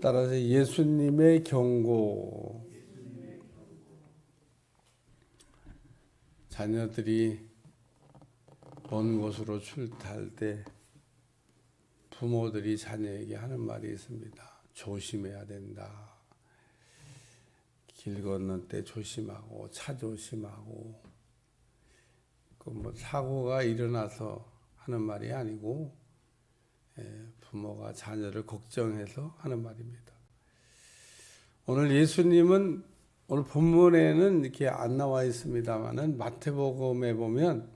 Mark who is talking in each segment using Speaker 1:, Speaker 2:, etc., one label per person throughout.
Speaker 1: 따라서 예수님의 경고. 자녀들이 먼 곳으로 출타할 때 부모들이 자녀에게 하는 말이 있습니다. 조심해야 된다. 길 건널 때 조심하고 차 조심하고. 그 뭐 사고가 일어나서 하는 말이 아니고 부모가 자녀를 걱정해서 하는 말입니다. 오늘 예수님은 오늘 본문에는 이렇게 안 나와 있습니다만은 마태복음에 보면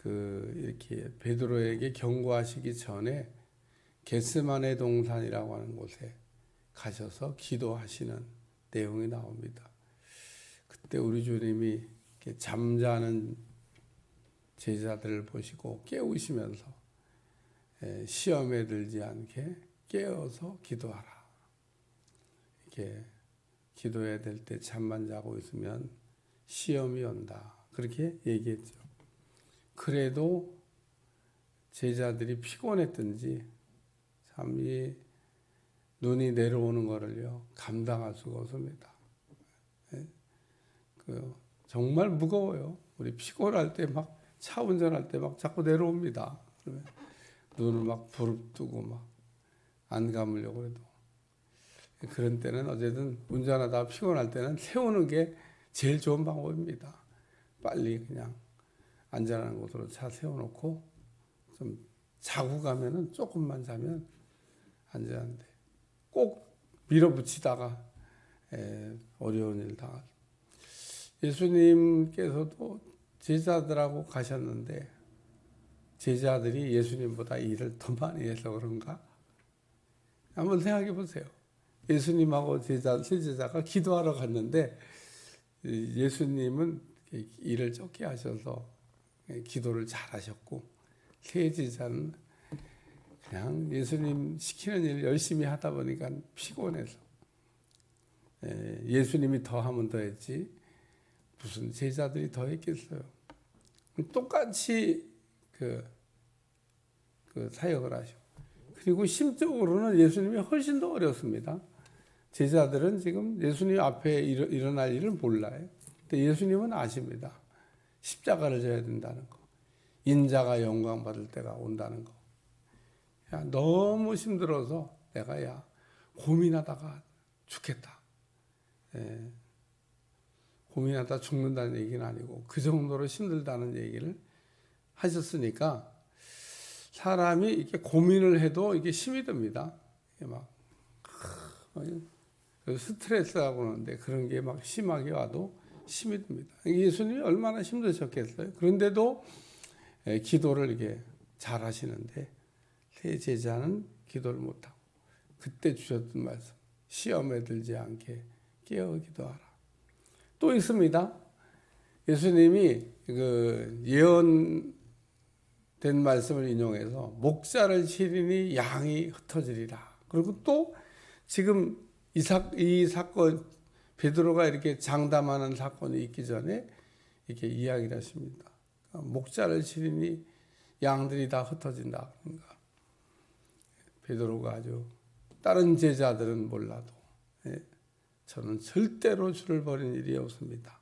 Speaker 1: 이렇게 베드로에게 경고하시기 전에 겟세마네 동산이라고 하는 곳에 가셔서 기도하시는 내용이 나옵니다. 그때 우리 주님이 이렇게 잠자는 제자들을 보시고 깨우시면서 시험에 들지 않게 깨어서 기도하라. 이렇게 기도해야 될 때 잠만 자고 있으면 시험이 온다. 그렇게 얘기했죠. 그래도 제자들이 피곤했든지 참 이 눈이 내려오는 거를요 감당할 수가 없습니다. 정말 무거워요. 우리 피곤할 때 막 차 운전할 때 막 자꾸 내려옵니다. 눈을 막 부릅뜨고 막 안 감으려고 해도. 그런 때는 어쨌든 운전하다 피곤할 때는 세우는 게 제일 좋은 방법입니다. 빨리 그냥 안전한 곳으로 차 세워놓고 좀 자고 가면은 조금만 자면 안전한데 꼭 밀어붙이다가 어려운 일 당하죠. 예수님께서도 제자들하고 가셨는데 제자들이 예수님보다 일을 더 많이 해서 그런가? 한번 생각해 보세요. 예수님하고 세 제자가 기도하러 갔는데 예수님은 일을 적게 하셔서 기도를 잘하셨고 세 제자는 그냥 예수님 시키는 일을 열심히 하다 보니까 피곤해서 예수님이 더 하면 더 했지 무슨 제자들이 더 했겠어요. 똑같이 그 사역을 하시고 그리고 심적으로는 예수님이 훨씬 더 어렵습니다. 제자들은 지금 예수님 앞에 일어날 일을 몰라요. 근데 예수님은 아십니다. 십자가를 져야 된다는 거. 인자가 영광 받을 때가 온다는 거. 야, 너무 힘들어서 내가 고민하다가 죽겠다. 고민하다 죽는다는 얘기는 아니고 그 정도로 힘들다는 얘기를 하셨으니까 사람이 이렇게 고민을 해도 이게 힘이 듭니다. 막 스트레스하고 그러는데 그런 게 막 심하게 와도 힘이 듭니다. 예수님이 얼마나 힘드셨겠어요. 그런데도 기도를 이렇게 잘 하시는데 세 제자는 기도를 못하고 그때 주셨던 말씀 시험에 들지 않게 깨어 기도하라. 또 있습니다. 예수님이 예언된 말씀을 인용해서 목자를 치리니 양이 흩어지리라. 그리고 또 지금 이 사건 베드로가 이렇게 장담하는 사건이 있기 전에 이렇게 이야기를 하십니다. 목자를 치리니 양들이 다 흩어진다. 그런가. 베드로가 아주 다른 제자들은 몰라도 저는 절대로 주를 버린 일이 없습니다.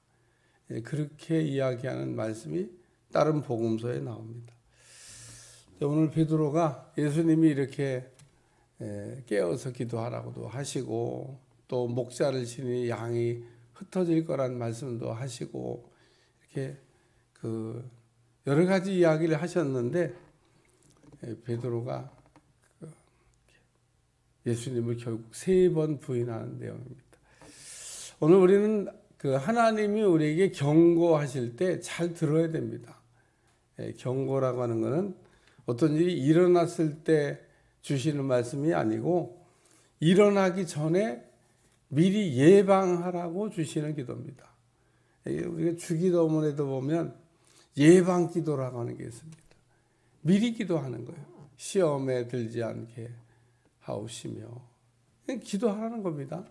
Speaker 1: 그렇게 이야기하는 말씀이 다른 복음서에 나옵니다. 오늘 베드로가 예수님이 이렇게 깨어서 기도하라고도 하시고 또 목자를 치니 양이 흩어질 거란 말씀도 하시고 이렇게 여러 가지 이야기를 하셨는데 베드로가 예수님을 결국 3번 부인하는 내용입니다. 오늘 우리는 하나님이 우리에게 경고하실 때 잘 들어야 됩니다. 경고라고 하는 것은 어떤 일이 일어났을 때 주시는 말씀이 아니고 일어나기 전에 미리 예방하라고 주시는 기도입니다. 우리가 주기도문에도 보면 예방 기도라고 하는 게 있습니다. 미리 기도하는 거예요. 시험에 들지 않게 하옵시며 기도하라는 겁니다.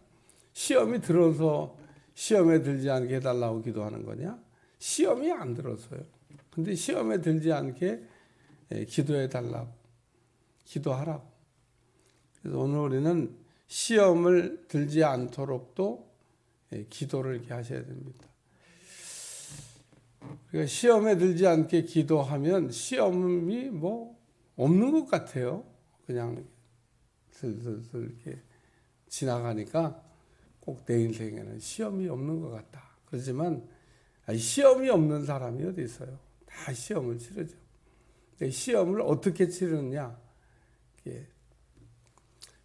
Speaker 1: 시험이 들어서 시험에 들지 않게 해달라고 기도하는 거냐? 시험이 안 들어서요. 근데 시험에 들지 않게 기도해달라고 기도하라고. 그래서 오늘 우리는 시험을 들지 않도록도 기도를 이렇게 하셔야 됩니다. 그러니까 시험에 들지 않게 기도하면 시험이 뭐 없는 것 같아요. 그냥 슬슬슬 이렇게 지나가니까 꼭 내 인생에는 시험이 없는 것 같다. 그렇지만 시험이 없는 사람이 어디 있어요? 다 시험을 치르죠. 시험을 어떻게 치르느냐?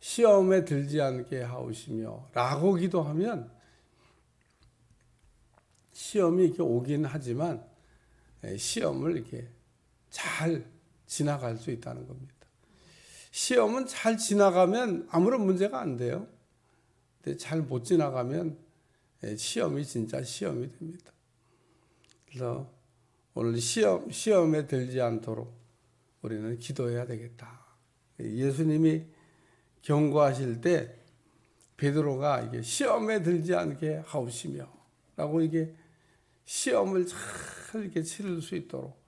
Speaker 1: 시험에 들지 않게 하오시며 라고 기도하면 시험이 이렇게 오긴 하지만 시험을 이렇게 잘 지나갈 수 있다는 겁니다. 시험은 잘 지나가면 아무런 문제가 안 돼요. 근데 잘 못 지나가면 시험이 진짜 시험이 됩니다. 그래서 오늘 시험에 들지 않도록 우리는 기도해야 되겠다. 예수님이 경고하실 때 베드로가 이게 시험에 들지 않게 하옵시며 라고 이게 시험을 잘 이렇게 치를 수 있도록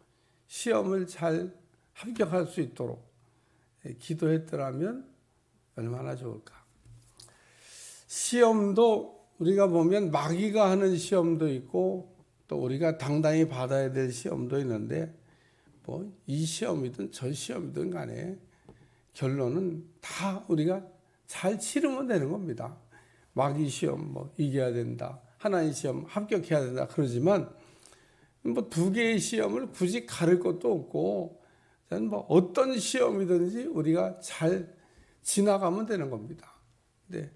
Speaker 1: 시험을 잘 합격할 수 있도록 기도했더라면 얼마나 좋을까. 시험도 우리가 보면 마귀가 하는 시험도 있고 또 우리가 당당히 받아야 될 시험도 있는데 뭐 이 시험이든 저 시험이든 간에 결론은 다 우리가 잘 치르면 되는 겁니다. 마귀 시험 뭐 이겨야 된다. 하나님 시험 합격해야 된다. 그러지만 뭐 두 개의 시험을 굳이 가릴 것도 없고 저는 뭐 어떤 시험이든지 우리가 잘 지나가면 되는 겁니다. 근데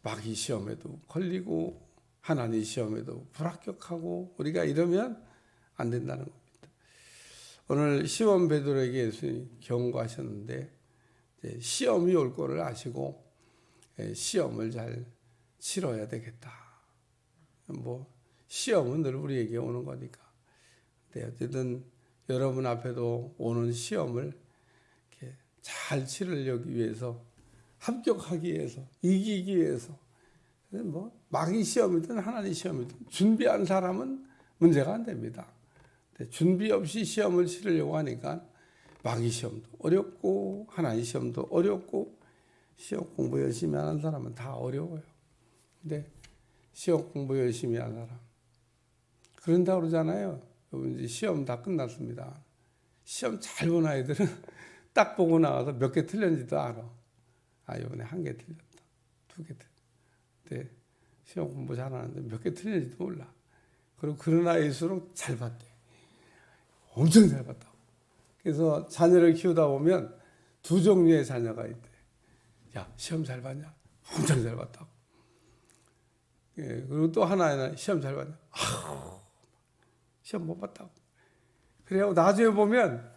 Speaker 1: 마귀 시험에도 걸리고 하나님 시험에도 불합격하고 우리가 이러면 안 된다는 겁니다. 오늘 시몬 베드로에게 예수님이 경고하셨는데 시험이 올 거를 아시고 시험을 잘 치러야 되겠다. 뭐 시험은 늘 우리에게 오는 거니까. 근데 어쨌든 여러분 앞에도 오는 시험을 이렇게 잘 치르려기 위해서 합격하기 위해서 이기기 위해서 뭐 마귀 시험이든 하나님 시험이든 준비한 사람은 문제가 안 됩니다. 근데 준비 없이 시험을 치르려고 하니까 마귀 시험도 어렵고 하나님 시험도 어렵고 시험 공부 열심히 하는 사람은 다 어려워요. 근데 시험 공부 열심히 하는 사람 그런다고 그러잖아요. 이제 시험 다 끝났습니다. 시험 잘 본 아이들은 딱 보고 나와서 몇 개 틀렸는지도 알아. 아, 이번에 한 개 틀렸다. 두 개 틀렸다. 근데 시험 공부 잘하는데 몇 개 틀렸는지도 몰라. 그리고 그런 아이일수록 잘 봤대. 엄청 잘 봤다고. 그래서 자녀를 키우다 보면 두 종류의 자녀가 있대. 야, 시험 잘 봤냐? 엄청 잘 봤다고. 예, 그리고 또 하나는 시험 잘 봤냐? 아우, 시험 못 봤다고. 그래고 나중에 보면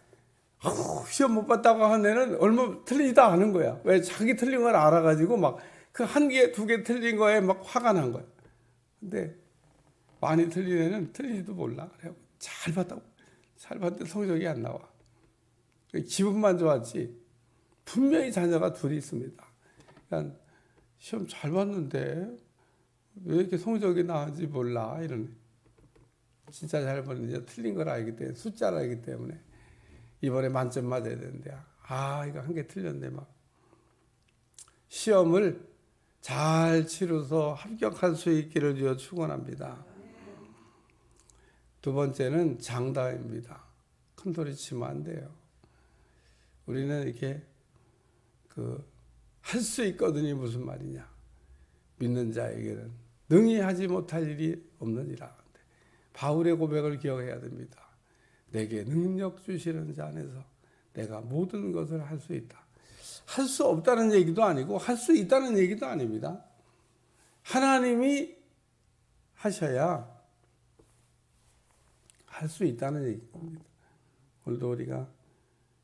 Speaker 1: 시험 못 봤다고 하는 애는 얼마 틀리지도 않은 거야. 왜? 자기 틀린 걸 알아가지고 막 그 한 개, 두 개 틀린 거에 막 화가 난 거야. 근데 많이 틀린 애는 틀리지도 몰라. 그래고 잘 봤다고. 잘 봤는데 성적이 안 나와. 기분만 좋았지. 분명히 자녀가 둘이 있습니다. 그러니까 시험 잘 봤는데 왜 이렇게 성적이 나은지 몰라. 이런. 진짜 잘 봤는데 틀린 걸 알기 때문에 숫자를 알기 때문에 이번에 만점 맞아야 되는데 아 이거 한 개 틀렸네 막. 시험을 잘 치러서 합격할 수 있기를 주여 축원합니다. 두 번째는 장담입니다. 큰 소리 치면 안 돼요. 우리는 이렇게 할 수 있거든이 무슨 말이냐. 믿는 자에게는 능히 하지 못할 일이 없느니라. 바울의 고백을 기억해야 됩니다. 내게 능력 주시는 자 안에서 내가 모든 것을 할 수 있다. 할 수 없다는 얘기도 아니고 할 수 있다는 얘기도 아닙니다. 하나님이 하셔야 할 수 있다는 얘기입니다. 오늘도 우리가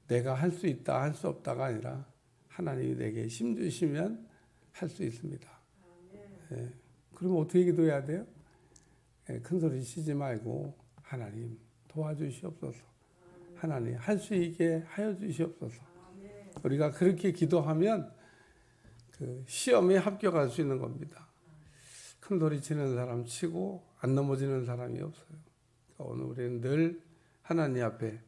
Speaker 1: 내가 할 수 있다, 할 수 없다가 아니라 하나님이 내게 힘 주시면 할 수 있습니다. 예. 그러면 어떻게 기도해야 돼요? 예, 큰 소리 치지 말고 하나님 도와주시옵소서. 하나님 할 수 있게 하여 주시옵소서. 우리가 그렇게 기도하면 그 시험에 합격할 수 있는 겁니다. 큰 소리 치는 사람 치고 안 넘어지는 사람이 없어요. 그러니까 오늘 우리는 늘 하나님 앞에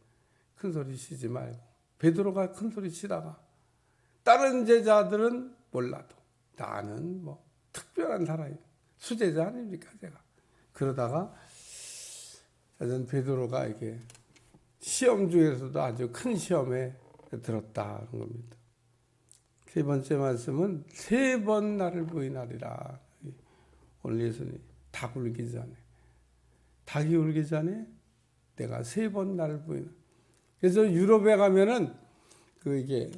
Speaker 1: 큰 소리 치지 말고 베드로가 큰 소리 치다가 다른 제자들은 몰라도 나는 뭐 특별한 사람이 수제자 아닙니까 제가. 그러다가 자전 베드로가 이게 시험 중에서도 아주 큰 시험에 들었다는 겁니다. 세 번째 말씀은 3번 나를 부인하리라. 오늘 예수님 닭 울기 전에, 닭이 울기 전에 내가 3번 나를 부인하리라. 그래서 유럽에 가면은 이게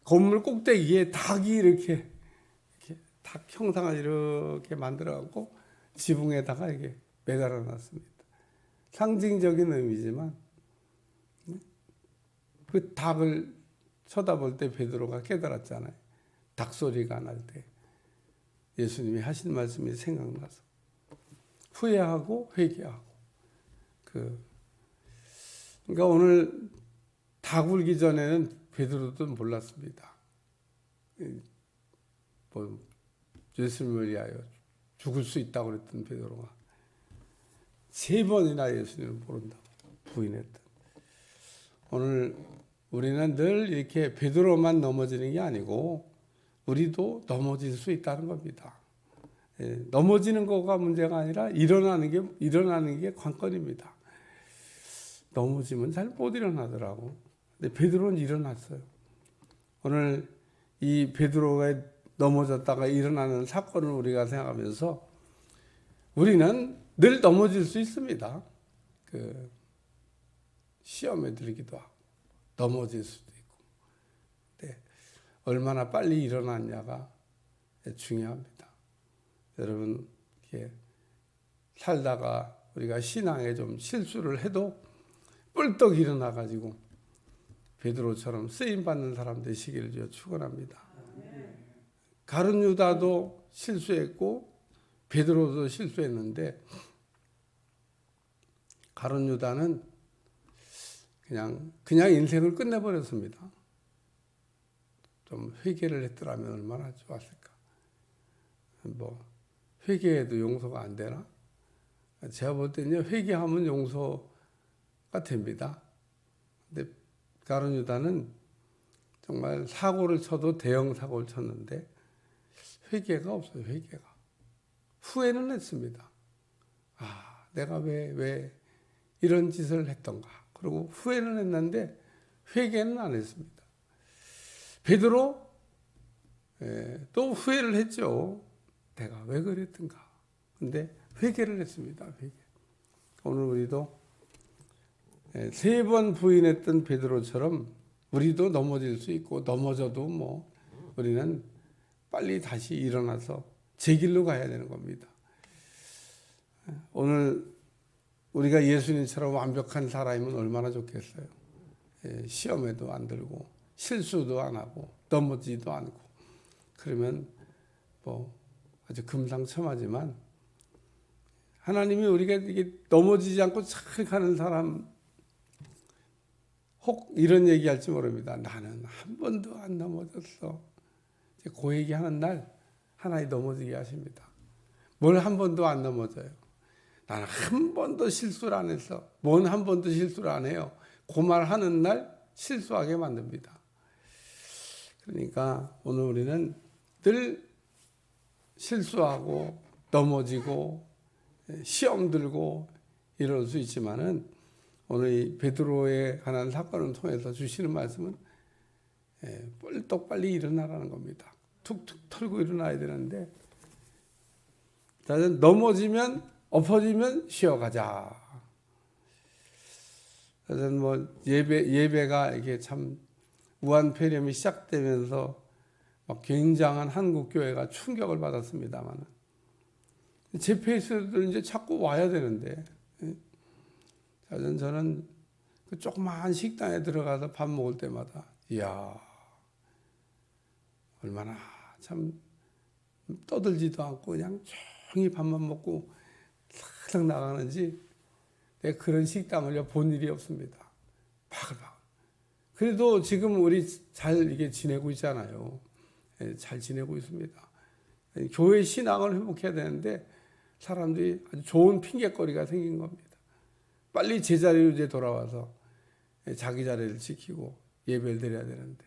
Speaker 1: 건물 꼭대기에 닭이 이렇게 닭 형상을 이렇게 만들어 갖고 지붕에다가 이렇게 매달아 놨습니다. 상징적인 의미지만 그 닭을 쳐다볼 때 베드로가 깨달았잖아요. 닭 소리가 날 때 예수님이 하신 말씀이 생각나서 후회하고 회개하고 그러니까 오늘 닭 울기 전에는 베드로도 몰랐습니다. 뭐 예수님을 위하여 죽을 수 있다고 그랬던 베드로가 3번이나 예수님을 모른다고 부인했던. 오늘 우리는 늘 이렇게 베드로만 넘어지는 게 아니고 우리도 넘어질 수 있다는 겁니다. 넘어지는 거가 문제가 아니라 일어나는 게 관건입니다. 넘어지면 잘 못 일어나더라고. 근데 베드로는 일어났어요. 오늘 이 베드로가 넘어졌다가 일어나는 사건을 우리가 생각하면서 우리는 늘 넘어질 수 있습니다. 시험에 들기도 하고 넘어질 수도 있고. 근데 얼마나 빨리 일어났냐가 중요합니다. 여러분 이렇게 살다가 우리가 신앙에 좀 실수를 해도 뿔떡 일어나 가지고 베드로처럼 쓰임 받는 사람 되시기를 주여 축원합니다. 가룟 유다도 실수했고 베드로도 실수했는데 가룟 유다는 그냥 인생을 끝내버렸습니다. 좀 회개를 했더라면 얼마나 좋았을까. 뭐 회개해도 용서가 안 되나? 제가 볼 때는 회개하면 용서가 됩니다. 근데 가룟 유다는 정말 사고를 쳐도 대형 사고를 쳤는데 회개가 없어요. 회개가. 후회는 했습니다. 내가 왜 이런 짓을 했던가. 그리고 후회는 했는데 회개는 안 했습니다. 베드로 또 후회를 했죠. 내가 왜 그랬던가. 근데 회개를 했습니다. 회개. 오늘 우리도 3번 부인했던 베드로처럼 우리도 넘어질 수 있고 넘어져도 뭐 우리는 빨리 다시 일어나서 제 길로 가야 되는 겁니다. 오늘 우리가 예수님처럼 완벽한 사람이면 얼마나 좋겠어요. 시험에도 안 들고 실수도 안 하고 넘어지도 않고 그러면 뭐 아주 금상첨화지만 하나님이 우리가 이게 넘어지지 않고 잘 가는 사람 혹 이런 얘기할지 모릅니다. 나는 한 번도 안 넘어졌어. 그 얘기하는 날 하나님 넘어지게 하십니다. 뭘 한 번도 안 넘어져요. 나는 한 번도 실수를 안 했어. 뭔 한 번도 실수를 안 해요. 그 말 하는 날 실수하게 만듭니다. 그러니까 오늘 우리는 늘 실수하고 넘어지고 시험 들고 이럴 수 있지만은 오늘 이 베드로에 관한 사건을 통해서 주시는 말씀은 뻘떡 빨리 일어나라는 겁니다. 툭툭 털고 일어나야 되는데 넘어지면 엎어지면 쉬어가자. 그래서 뭐 예배가 이게 참 우한 폐렴이 시작되면서 막 굉장한 한국 교회가 충격을 받았습니다만 제 페이스도 이제 자꾸 와야 되는데 저는 그 조그마한 식당에 들어가서 밥 먹을 때마다 이야 얼마나 참 떠들지도 않고 그냥 조용히 밥만 먹고 싹싹 나가는지 내가 그런 식당을 본 일이 없습니다. 바글바글. 그래도 지금 우리 잘 이게 지내고 있잖아요. 잘 지내고 있습니다. 교회 신앙을 회복해야 되는데 사람들이 아주 좋은 핑계거리가 생긴 겁니다. 빨리 제자리로 이제 돌아와서 자기 자리를 지키고 예배를 드려야 되는데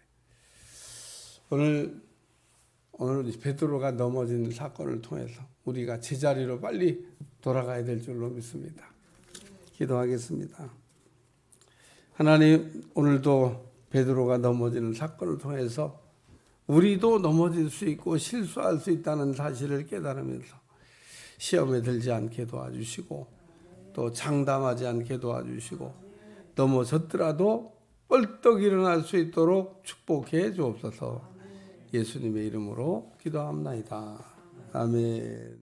Speaker 1: 오늘 베드로가 넘어진 사건을 통해서 우리가 제자리로 빨리 돌아가야 될 줄로 믿습니다. 기도하겠습니다. 하나님, 오늘도 베드로가 넘어지는 사건을 통해서 우리도 넘어질 수 있고 실수할 수 있다는 사실을 깨달으면서 시험에 들지 않게 도와주시고 또 장담하지 않게 도와주시고 넘어졌더라도 뻘떡 일어날 수 있도록 축복해 주옵소서. 예수님의 이름으로 기도합나이다. 아멘.